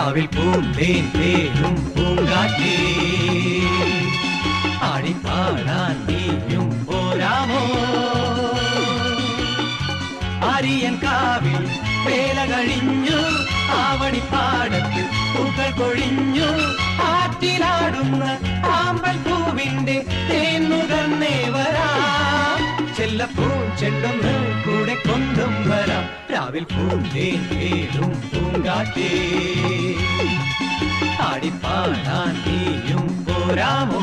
രാവിൽ പൂന്തേൻ തേനും പൂങ്കാറ്റേ ആടിപ്പാടാൻ നീയും പോരാമോ ആര്യൻ കാവിൽ വേല കഴിഞ്ഞു ആവണിപ്പാടത്ത് പൂക്കൾ കൊഴിഞ്ഞു ആറ്റിലാടുന്ന ആമ്പൽ പൂവിന്റെ തേൻ നുകർന്നേ വരാം ചെല്ലപ്പൂൻ ചെണ്ടൊന്ന് കൂടെ കൊണ്ടും വരാം രാവിൽ പൂന്തേൻ തേനും പൂങ്കാറ്റേ ആടിപ്പാടാൻ നീയും പോരാമോ